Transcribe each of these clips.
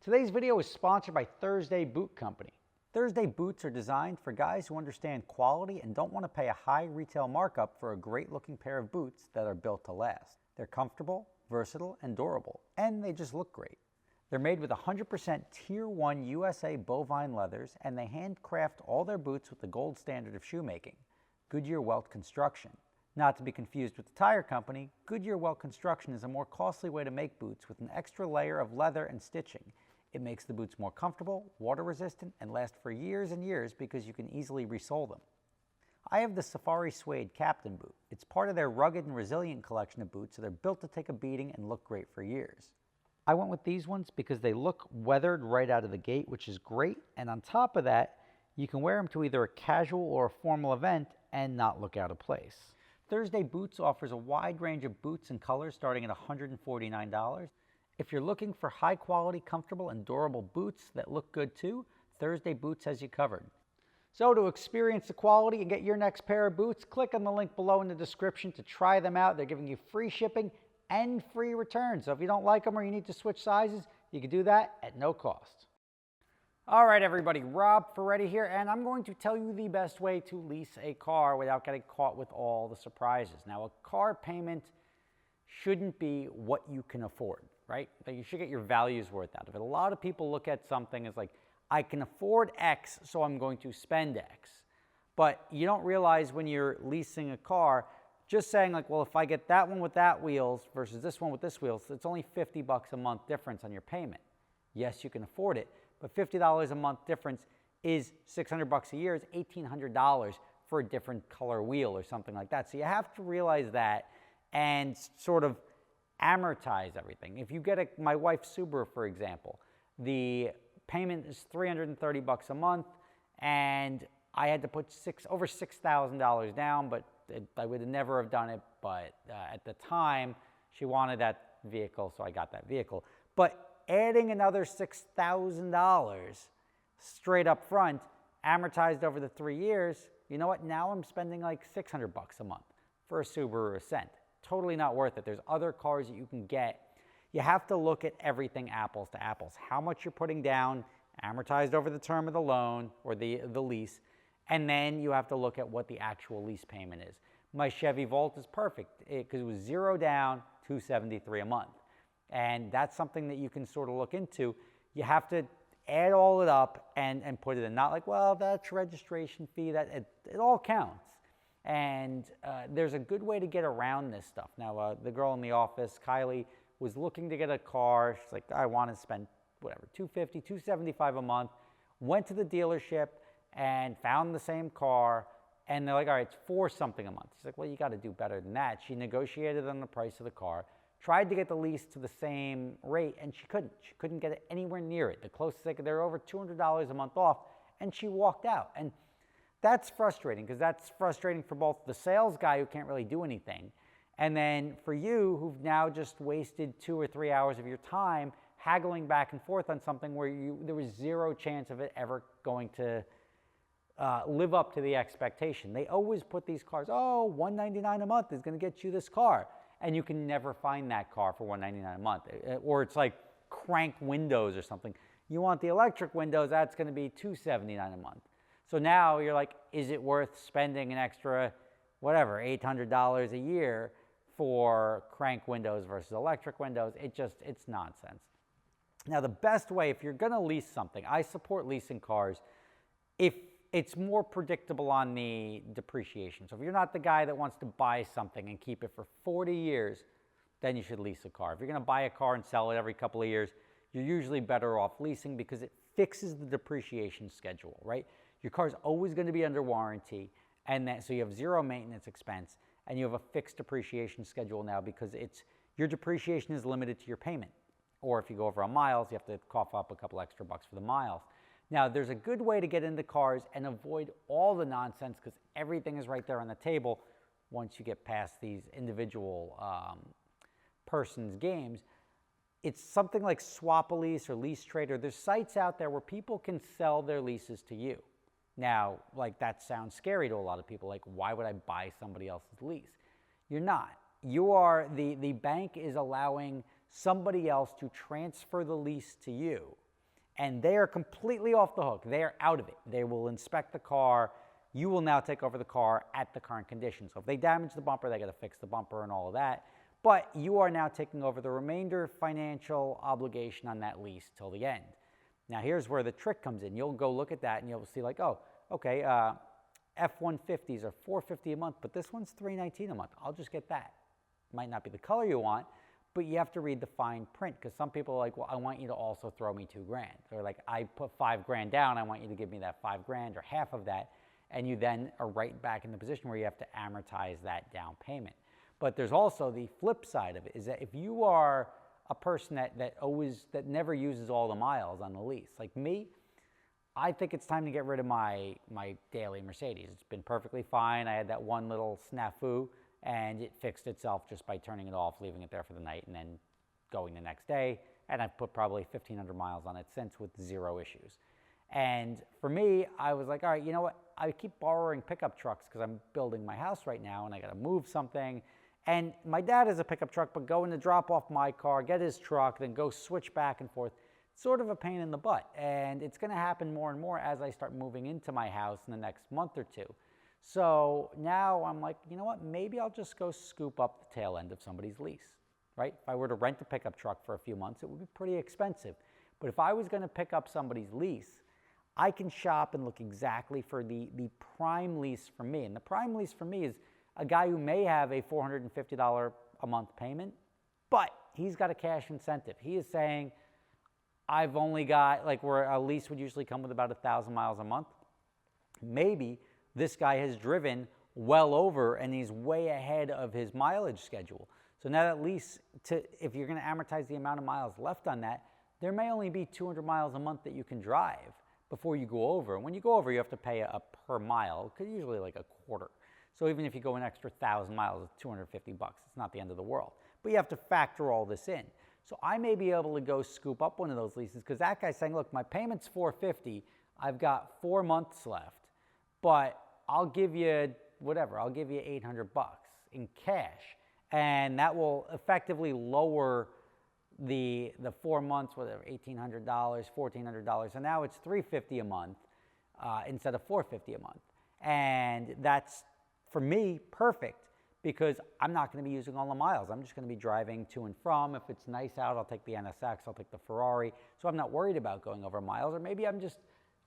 Today's video is sponsored by Thursday Boot Company. Thursday boots are designed for guys who understand quality and don't want to pay a high retail markup for a great looking pair of boots that are built to last. They're comfortable, versatile, and durable, and they just look great. They're made with 100% Tier 1 USA bovine leathers, and they handcraft all their boots with the gold standard of shoemaking, Goodyear Welt Construction. Not to be confused with the tire company, Goodyear Welt Construction is a more costly way to make boots with an extra layer of leather and stitching. It makes the boots more comfortable, water resistant, and last for years and years because you can easily resole them. I have the Safari Suede Captain boot. It's part of their rugged and resilient collection of boots, so they're built to take a beating and look great for years. I went with these ones because they look weathered right out of the gate, which is great, and on top of that, you can wear them to either a casual or a formal event and not look out of place. Thursday Boots offers a wide range of boots and colors starting at $149. If you're looking for high quality, comfortable, and durable boots that look good too, Thursday Boots has you covered. So to experience the quality and get your next pair of boots, click on the link below in the description to try them out. They're giving you free shipping and free returns. So if you don't like them or you need to switch sizes, you can do that at no cost. All right, everybody, Rob Ferretti here, and I'm going to tell you the best way to lease a car without getting caught with all the surprises. Now, a car payment shouldn't be what you can afford, right? Like, you should get your value's worth out of it. A lot of people look at something as like, I can afford X, so I'm going to spend X. But you don't realize when you're leasing a car, just saying like, well, if I get that one with that wheels versus this one with this wheels, it's only $50 a month difference on your payment. Yes, you can afford it, but $50 a month difference is $600 a year, is $1,800 for a different color wheel or something like that. So you have to realize that and sort of amortize everything. If you get my wife's Subaru, for example, the payment is $330 a month, and I had to put over $6,000 down, but I would never have done it. But at the time, she wanted that vehicle, so I got that vehicle. But adding another $6,000 straight up front, amortized over the 3 years, you know what? Now I'm spending like $600 a month for a Subaru Ascent. Totally not worth it. There's other cars that you can get. You have to look at everything apples to apples. How much you're putting down, amortized over the term of the loan or the lease, and then you have to look at what the actual lease payment is. My Chevy Volt is perfect because it was zero down, $273 a month. And that's something that you can sort of look into. You have to add all it up and put it in. Not like, well, that's registration fee. That it all counts. And there's a good way to get around this stuff. Now, the girl in the office, Kylie, was looking to get a car. She's like, I want to spend whatever, $250, $275 a month. Went to the dealership and found the same car. And they're like, all right, it's $4 something a month. She's like, well, you got to do better than that. She negotiated on the price of the car. Tried to get the lease to the same rate, and she couldn't. She couldn't get it anywhere near it. The closest they were over $200 a month off, and she walked out. And that's frustrating, because that's frustrating for both the sales guy who can't really do anything, and then for you who've now just wasted 2 or 3 hours of your time haggling back and forth on something where there was zero chance of it ever going to live up to the expectation. They always put these cars, oh, $199 a month is going to get you this car. And you can never find that car for $199 a month. Or it's like crank windows or something. You want the electric windows, that's going to be $279 a month. So now you're like, is it worth spending an extra, whatever, $800 a year for crank windows versus electric windows? It's nonsense. Now, the best way, if you're going to lease something, I support leasing cars if it's more predictable on the depreciation. So if you're not the guy that wants to buy something and keep it for 40 years, then you should lease a car. If you're going to buy a car and sell it every couple of years, you're usually better off leasing because it fixes the depreciation schedule, right? Your car's always going to be under warranty, and so you have zero maintenance expense, and you have a fixed depreciation schedule now because your depreciation is limited to your payment. Or if you go over on miles, you have to cough up a couple extra bucks for the miles. Now, there's a good way to get into cars and avoid all the nonsense because everything is right there on the table once you get past these individual person's games. It's something like Swap a Lease or Lease Trader. There's sites out there where people can sell their leases to you. Now, like, that sounds scary to a lot of people. Like, why would I buy somebody else's lease? You're not. The bank is allowing somebody else to transfer the lease to you. and they are completely off the hook. They are out of it. They will inspect the car. You will now take over the car at the current condition. So if they damage the bumper, they got to fix the bumper and all of that. But you are now taking over the remainder financial obligation on that lease till the end. Now here's where the trick comes in. You'll go look at that and you'll see like, oh, okay, F-150s are $450 a month, but this one's $319 a month. I'll just get that. Might not be the color you want, but you have to read the fine print, because some people are like, well, I want you to also throw me $2 grand. Or like, I put $5 down, I want you to give me that $5 or half of that, and you then are right back in the position where you have to amortize that down payment. But there's also the flip side of it, is that if you are a person that never uses all the miles on the lease, like me, I think it's time to get rid of my daily Mercedes. It's been perfectly fine. I had that one little snafu, and it fixed itself just by turning it off, leaving it there for the night, and then going the next day. And I've put probably 1,500 miles on it since with 0 issues. And for me, I was like, all right, you know what? I keep borrowing pickup trucks because I'm building my house right now, and I got to move something. And my dad has a pickup truck, but going to drop off my car, get his truck, then go switch back and forth, sort of a pain in the butt. And it's going to happen more and more as I start moving into my house in the next month or two. So now I'm like, you know what, maybe I'll just go scoop up the tail end of somebody's lease, right? If I were to rent a pickup truck for a few months, it would be pretty expensive. But if I was going to pick up somebody's lease, I can shop and look exactly for the prime lease for me. And the prime lease for me is a guy who may have a $450 a month payment, but he's got a cash incentive. He is saying, I've only got, like where a lease would usually come with about 1,000 miles a month, maybe this guy has driven well over and he's way ahead of his mileage schedule. So now that lease, if you're going to amortize the amount of miles left on that, there may only be 200 miles a month that you can drive before you go over. And when you go over, you have to pay a per mile, usually like a quarter. So even if you go an extra 1,000 miles, it's $250. It's not the end of the world. But you have to factor all this in. So I may be able to go scoop up one of those leases, because that guy's saying, look, my payment's $450. I've got 4 months left, but I'll give you whatever. I'll give you $800 in cash. And that will effectively lower the 4 months, whatever, $1,800, $1,400. And now it's $350 a month instead of $450 a month. And that's, for me, perfect, because I'm not going to be using all the miles. I'm just going to be driving to and from. If it's nice out, I'll take the NSX, I'll take the Ferrari. So I'm not worried about going over miles. Or maybe I'm just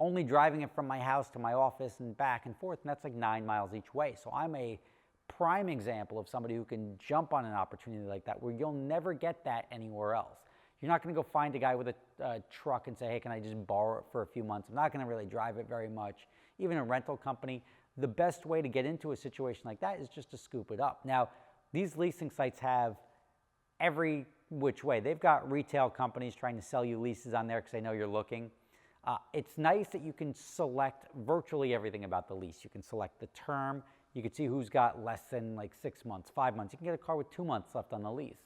only driving it from my house to my office and back and forth, and that's like 9 miles each way. So I'm a prime example of somebody who can jump on an opportunity like that, where you'll never get that anywhere else. You're not going to go find a guy with a truck and say, hey, can I just borrow it for a few months? I'm not going to really drive it very much. Even a rental company, the best way to get into a situation like that is just to scoop it up. Now, these leasing sites have every which way. They've got retail companies trying to sell you leases on there because they know you're looking. It's nice that you can select virtually everything about the lease. You can select the term. You can see who's got less than like 6 months, 5 months. You can get a car with 2 months left on the lease.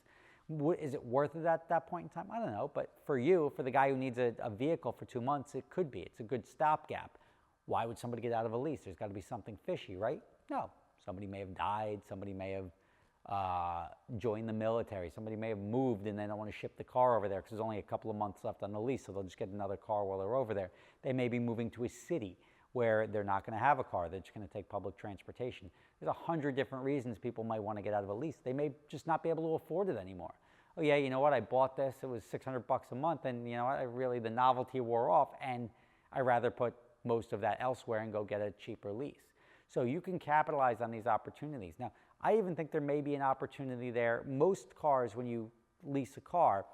Is it worth it at that point in time? I don't know. But for you, for the guy who needs a vehicle for 2 months, it could be. It's a good stopgap. Why would somebody get out of a lease? There's got to be something fishy, right? No. Somebody may have died. Somebody may have joined the military. Somebody may have moved and they don't want to ship the car over there because there's only a couple of months left on the lease, so they'll just get another car while they're over there. They may be moving to a city where they're not going to have a car. They're just going to take public transportation. There's 100 different reasons people might want to get out of a lease. They may just not be able to afford it anymore. Oh yeah, you know what? I bought this. It was $600 a month, and you know what? The novelty wore off, and I'd rather put most of that elsewhere and go get a cheaper lease. So you can capitalize on these opportunities. Now, I even think there may be an opportunity there. Most cars, when you lease a car,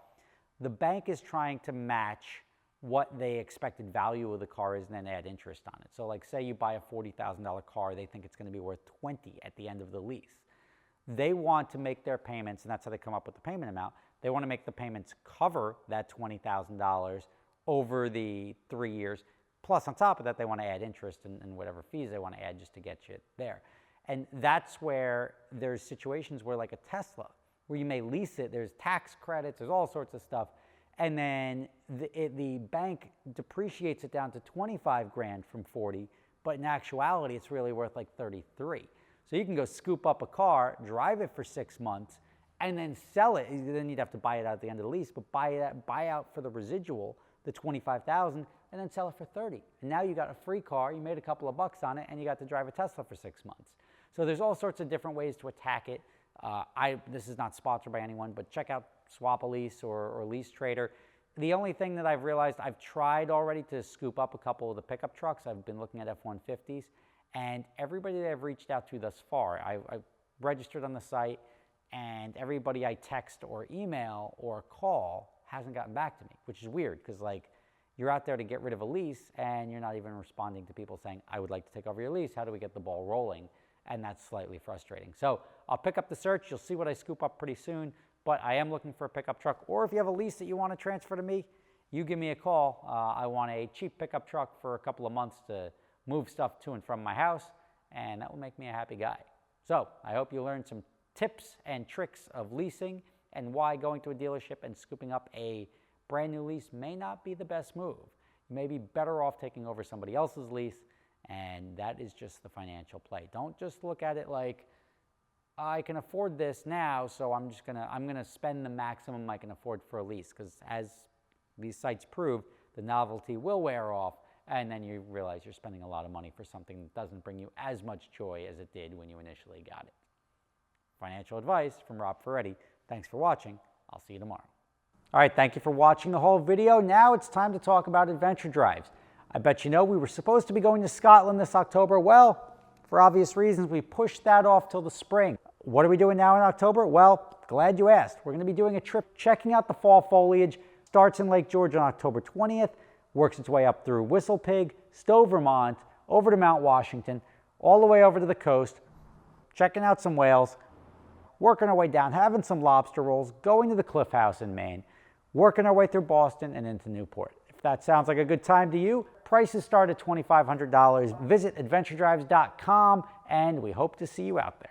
the bank is trying to match what the expected value of the car is and then add interest on it. So like say you buy a $40,000 car, they think it's going to be worth $20 at the end of the lease. They want to make their payments, and that's how they come up with the payment amount. They want to make the payments cover that $20,000 over the 3 years. Plus, on top of that, they want to add interest and whatever fees they want to add just to get you there. And that's where there's situations where, like a Tesla, where you may lease it, there's tax credits, there's all sorts of stuff, and then the bank depreciates it down to 25 grand from 40, but in actuality, it's really worth like 33. So you can go scoop up a car, drive it for 6 months, and then sell it. Then you'd have to buy it out at the end of the lease, but buy out for the residual the $25,000 and then sell it for $30,000. And now you got a free car, you made a couple of bucks on it, and you got to drive a Tesla for 6 months. So there's all sorts of different ways to attack it. This is not sponsored by anyone, but check out Swap a Lease or Lease Trader. The only thing that I've realized, I've tried already to scoop up a couple of the pickup trucks. I've been looking at F-150s, and everybody that I've reached out to thus far, I've registered on the site, and everybody I text or email or call hasn't gotten back to me, which is weird because like you're out there to get rid of a lease and you're not even responding to people saying, I would like to take over your lease. How do we get the ball rolling? And that's slightly frustrating. So I'll pick up the search. You'll see what I scoop up pretty soon, but I am looking for a pickup truck. Or if you have a lease that you want to transfer to me, you give me a call. I want a cheap pickup truck for a couple of months to move stuff to and from my house, and that will make me a happy guy. So I hope you learned some tips and tricks of leasing and why going to a dealership and scooping up a brand new lease may not be the best move. You may be better off taking over somebody else's lease, and that is just the financial play. Don't just look at it like, I can afford this now, so I'm gonna spend the maximum I can afford for a lease, because as these sites prove, the novelty will wear off, and then you realize you're spending a lot of money for something that doesn't bring you as much joy as it did when you initially got it. Financial advice from Rob Ferretti. Thanks for watching. I'll see you tomorrow. All right, thank you for watching the whole video. Now it's time to talk about adventure drives. I bet you know we were supposed to be going to Scotland this October. Well, for obvious reasons, we pushed that off till the spring. What are we doing now in October? Well, glad you asked. We're going to be doing a trip checking out the fall foliage. Starts in Lake George on October 20th, works its way up through Whistle Pig, Stowe, Vermont, over to Mount Washington, all the way over to the coast, checking out some whales, working our way down, having some lobster rolls, going to the Cliff House in Maine, working our way through Boston and into Newport. If that sounds like a good time to you, prices start at $2,500. Visit adventuredrives.com, and we hope to see you out there.